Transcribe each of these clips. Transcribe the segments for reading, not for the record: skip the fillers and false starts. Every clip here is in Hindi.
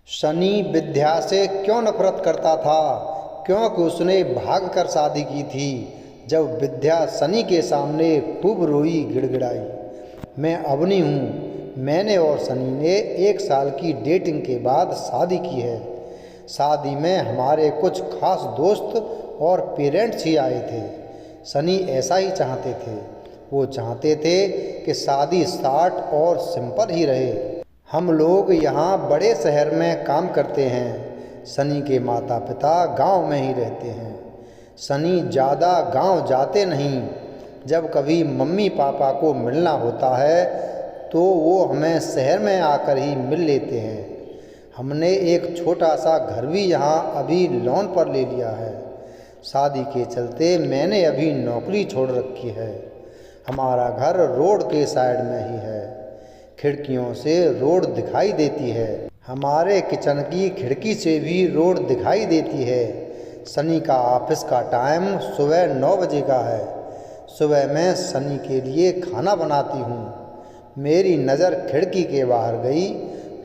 शनि विद्या से क्यों नफरत करता था? क्योंकि उसने भागकर शादी की थी। जब विद्या शनि के सामने खूब रोई, गिड़गिड़ाई, मैं अवनी हूँ। मैंने और शनि ने 1 साल की डेटिंग के बाद शादी की है। शादी में हमारे कुछ खास दोस्त और पेरेंट्स ही आए थे। शनि ऐसा ही चाहते थे। वो चाहते थे कि शादी शॉर्ट और सिंपल ही रहे। हम लोग यहाँ बड़े शहर में काम करते हैं। शनि के माता पिता गांव में ही रहते हैं। शनि ज़्यादा गांव जाते नहीं। जब कभी मम्मी पापा को मिलना होता है तो वो हमें शहर में आकर ही मिल लेते हैं। हमने एक छोटा सा घर भी यहाँ अभी लोन पर ले लिया है। शादी के चलते मैंने अभी नौकरी छोड़ रखी है। हमारा घर रोड के साइड में ही है। खिड़कियों से रोड दिखाई देती है। हमारे किचन की खिड़की से भी रोड दिखाई देती है। शनि का ऑफिस का टाइम सुबह 9 बजे का है। सुबह मैं शनि के लिए खाना बनाती हूँ। मेरी नज़र खिड़की के बाहर गई।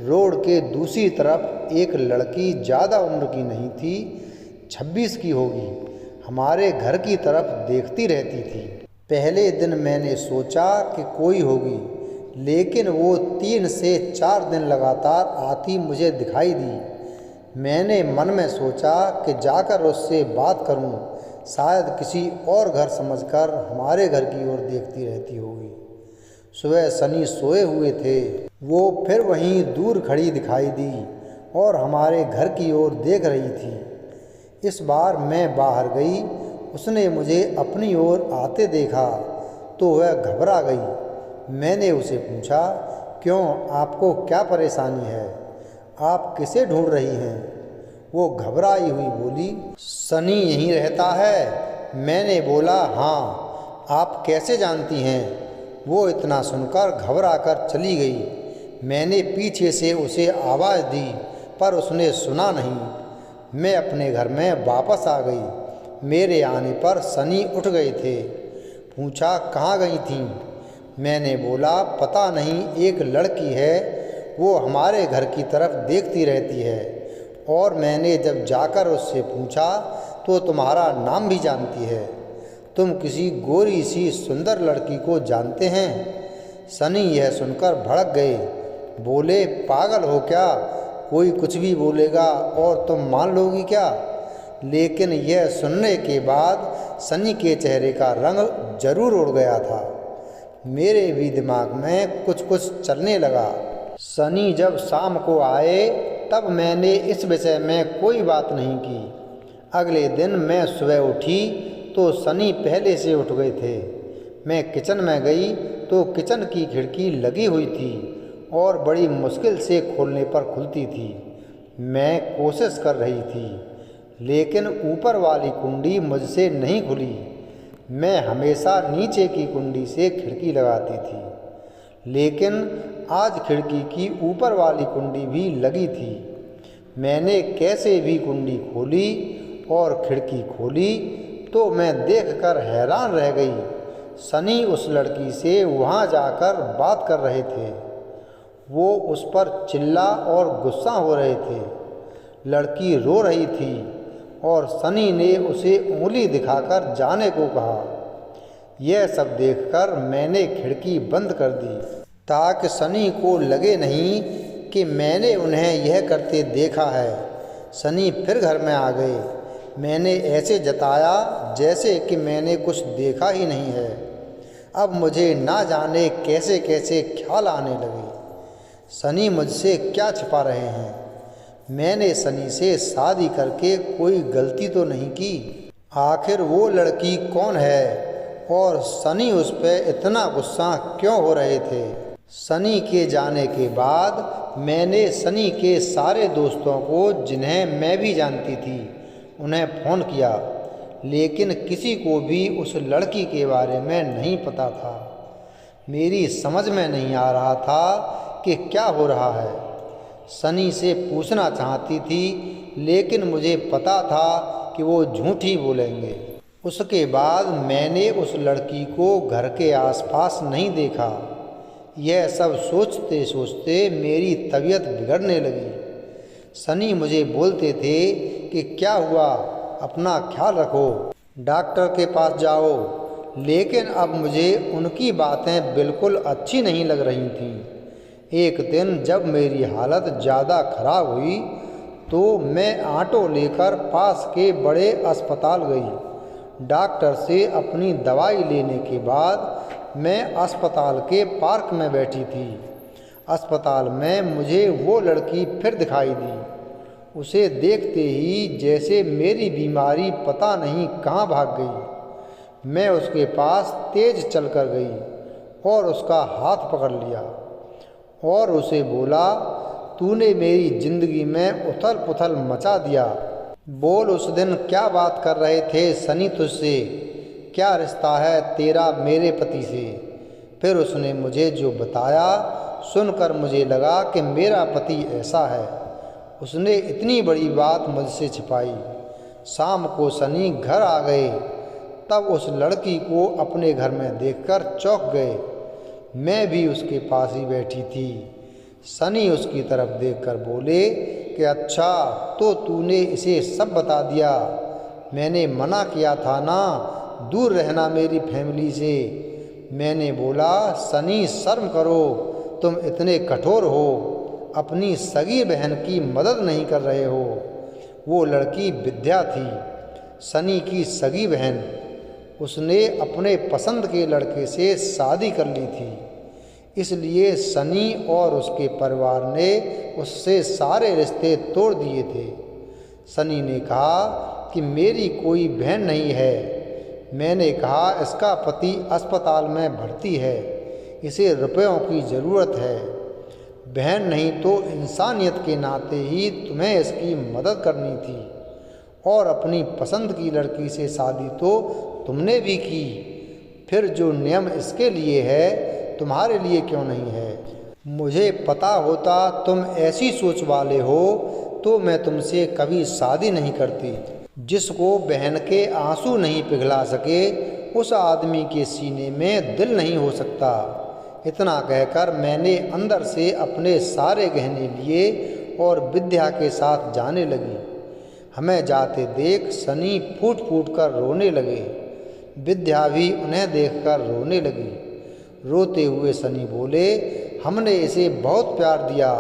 रोड के दूसरी तरफ एक लड़की ज़्यादा उम्र की नहीं थी, 26 की होगी, हमारे घर की तरफ देखती रहती थी। पहले दिन मैंने सोचा कि कोई होगी, लेकिन वो 3 से 4 दिन लगातार आती मुझे दिखाई दी। मैंने मन में सोचा कि जाकर उससे बात करूं। शायद किसी और घर समझकर हमारे घर की ओर देखती रहती होगी। सुबह शनि सोए हुए थे। वो फिर वहीं दूर खड़ी दिखाई दी और हमारे घर की ओर देख रही थी। इस बार मैं बाहर गई। उसने मुझे अपनी ओर आते देखा तो वह घबरा गई। मैंने उसे पूछा, क्यों, आपको क्या परेशानी है? आप किसे ढूंढ रही हैं? वो घबराई हुई बोली, शनि यहीं रहता है। मैंने बोला, हाँ। आप कैसे जानती हैं? वो इतना सुनकर घबरा कर चली गई। मैंने पीछे से उसे आवाज़ दी पर उसने सुना नहीं। मैं अपने घर में वापस आ गई। मेरे आने पर शनि उठ गए थे। पूछा, कहाँ गई थीं? मैंने बोला, पता नहीं, एक लड़की है, वो हमारे घर की तरफ देखती रहती है और मैंने जब जाकर उससे पूछा तो तुम्हारा नाम भी जानती है। तुम किसी गोरी सी सुंदर लड़की को जानते हैं? शनि यह सुनकर भड़क गए। बोले, पागल हो क्या? कोई कुछ भी बोलेगा और तुम मान लोगी क्या? लेकिन यह सुनने के बाद शनि के चेहरे का रंग जरूर उड़ गया था। मेरे भी दिमाग में कुछ कुछ चलने लगा। शनि जब शाम को आए तब मैंने इस विषय में कोई बात नहीं की। अगले दिन मैं सुबह उठी तो शनि पहले से उठ गए थे। मैं किचन में गई तो किचन की खिड़की लगी हुई थी और बड़ी मुश्किल से खोलने पर खुलती थी। मैं कोशिश कर रही थी लेकिन ऊपर वाली कुंडी मुझसे नहीं खुली। मैं हमेशा नीचे की कुंडी से खिड़की लगाती थी, लेकिन आज खिड़की की ऊपर वाली कुंडी भी लगी थी। मैंने कैसे भी कुंडी खोली और खिड़की खोली तो मैं देखकर हैरान रह गई। शनि उस लड़की से वहाँ जाकर बात कर रहे थे। वो उस पर चिल्ला और गुस्सा हो रहे थे। लड़की रो रही थी और शनि ने उसे उंगली दिखाकर जाने को कहा। यह सब देखकर मैंने खिड़की बंद कर दी ताकि शनि को लगे नहीं कि मैंने उन्हें यह करते देखा है। शनि फिर घर में आ गए। मैंने ऐसे जताया जैसे कि मैंने कुछ देखा ही नहीं है। अब मुझे ना जाने कैसे कैसे ख्याल आने लगे। शनि मुझसे क्या छिपा रहे हैं? मैंने शनि से शादी करके कोई गलती तो नहीं की। आखिर वो लड़की कौन है और शनि उस पर इतना गुस्सा क्यों हो रहे थे? शनि के जाने के बाद मैंने शनि के सारे दोस्तों को, जिन्हें मैं भी जानती थी, उन्हें फ़ोन किया, लेकिन किसी को भी उस लड़की के बारे में नहीं पता था। मेरी समझ में नहीं आ रहा था कि क्या हो रहा है। शनि से पूछना चाहती थी लेकिन मुझे पता था कि वो झूठ ही बोलेंगे। उसके बाद मैंने उस लड़की को घर के आसपास नहीं देखा। यह सब सोचते सोचते मेरी तबीयत बिगड़ने लगी। सनी मुझे बोलते थे कि क्या हुआ, अपना ख्याल रखो, डॉक्टर के पास जाओ, लेकिन अब मुझे उनकी बातें बिल्कुल अच्छी नहीं लग रही थीं। एक दिन जब मेरी हालत ज़्यादा खराब हुई तो मैं ऑटो लेकर पास के बड़े अस्पताल गई। डॉक्टर से अपनी दवाई लेने के बाद मैं अस्पताल के पार्क में बैठी थी। अस्पताल में मुझे वो लड़की फिर दिखाई दी। उसे देखते ही जैसे मेरी बीमारी पता नहीं कहाँ भाग गई। मैं उसके पास तेज चलकर गई और उसका हाथ पकड़ लिया और उसे बोला, तूने मेरी ज़िंदगी में उथल पुथल मचा दिया। बोल, उस दिन क्या बात कर रहे थे सनी तुझसे? क्या रिश्ता है तेरा मेरे पति से? फिर उसने मुझे जो बताया सुनकर मुझे लगा कि मेरा पति ऐसा है। उसने इतनी बड़ी बात मुझसे छिपाई। शाम को सनी घर आ गए, तब उस लड़की को अपने घर में देखकर चौंक गए। मैं भी उसके पास ही बैठी थी। सनी उसकी तरफ देखकर बोले कि अच्छा, तो तूने इसे सब बता दिया। मैंने मना किया था ना, दूर रहना मेरी फैमिली से। मैंने बोला, सनी शर्म करो, तुम इतने कठोर हो, अपनी सगी बहन की मदद नहीं कर रहे हो। वो लड़की विद्या थी, सनी की सगी बहन। उसने अपने पसंद के लड़के से शादी कर ली थी, इसलिए सनी और उसके परिवार ने उससे सारे रिश्ते तोड़ दिए थे। सनी ने कहा कि मेरी कोई बहन नहीं है। मैंने कहा, इसका पति अस्पताल में भर्ती है, इसे रुपयों की ज़रूरत है। बहन नहीं तो इंसानियत के नाते ही तुम्हें इसकी मदद करनी थी, और अपनी पसंद की लड़की से शादी तो तुमने भी की। फिर जो नियम इसके लिए है, तुम्हारे लिए क्यों नहीं है? मुझे पता होता तुम ऐसी सोच वाले हो तो मैं तुमसे कभी शादी नहीं करती। जिसको बहन के आंसू नहीं पिघला सके, उस आदमी के सीने में दिल नहीं हो सकता। इतना कहकर मैंने अंदर से अपने सारे गहने लिए और विद्या के साथ जाने लगी। हमें जाते देख सनी फूट फूट कर रोने लगे। विद्या भी उन्हें देखकर रोने लगी। रोते हुए सनी बोले, हमने इसे बहुत प्यार दिया।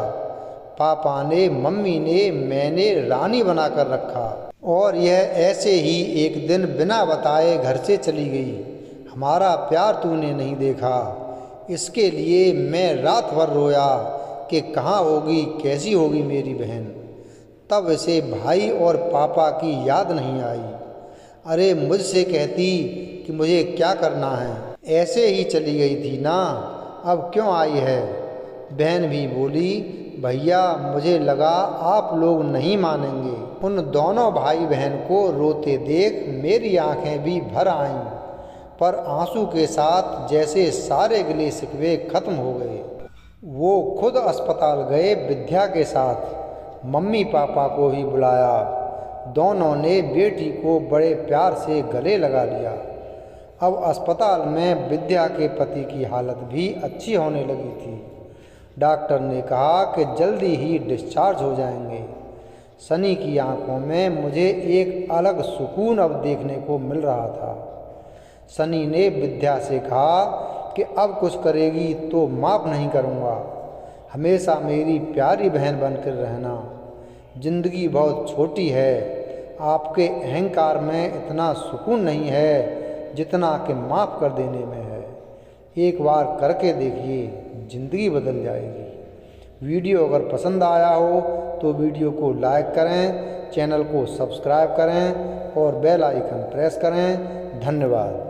पापा ने, मम्मी ने, मैंने रानी बनाकर रखा, और यह ऐसे ही एक दिन बिना बताए घर से चली गई। हमारा प्यार तूने नहीं देखा। इसके लिए मैं रात भर रोया कि कहाँ होगी, कैसी होगी मेरी बहन। तब इसे भाई और पापा की याद नहीं आई। अरे, मुझसे कहती कि मुझे क्या करना है, ऐसे ही चली गई थी ना, अब क्यों आई है? बहन भी बोली, भैया मुझे लगा आप लोग नहीं मानेंगे। उन दोनों भाई बहन को रोते देख मेरी आंखें भी भर आईं, पर आंसू के साथ जैसे सारे गिले शिकवे खत्म हो गए। वो खुद अस्पताल गए विद्या के साथ। मम्मी पापा को भी बुलाया। दोनों ने बेटी को बड़े प्यार से गले लगा लिया। अब अस्पताल में विद्या के पति की हालत भी अच्छी होने लगी थी। डॉक्टर ने कहा कि जल्दी ही डिस्चार्ज हो जाएंगे। सनी की आंखों में मुझे एक अलग सुकून अब देखने को मिल रहा था। सनी ने विद्या से कहा कि अब कुछ करेगी तो माफ़ नहीं करूँगा, हमेशा मेरी प्यारी बहन बनकर रहना। जिंदगी बहुत छोटी है, आपके अहंकार में इतना सुकून नहीं है जितना कि माफ़ कर देने में है। एक बार करके देखिए, ज़िंदगी बदल जाएगी। वीडियो अगर पसंद आया हो तो वीडियो को लाइक करें, चैनल को सब्सक्राइब करें और बेल आइकन प्रेस करें। धन्यवाद।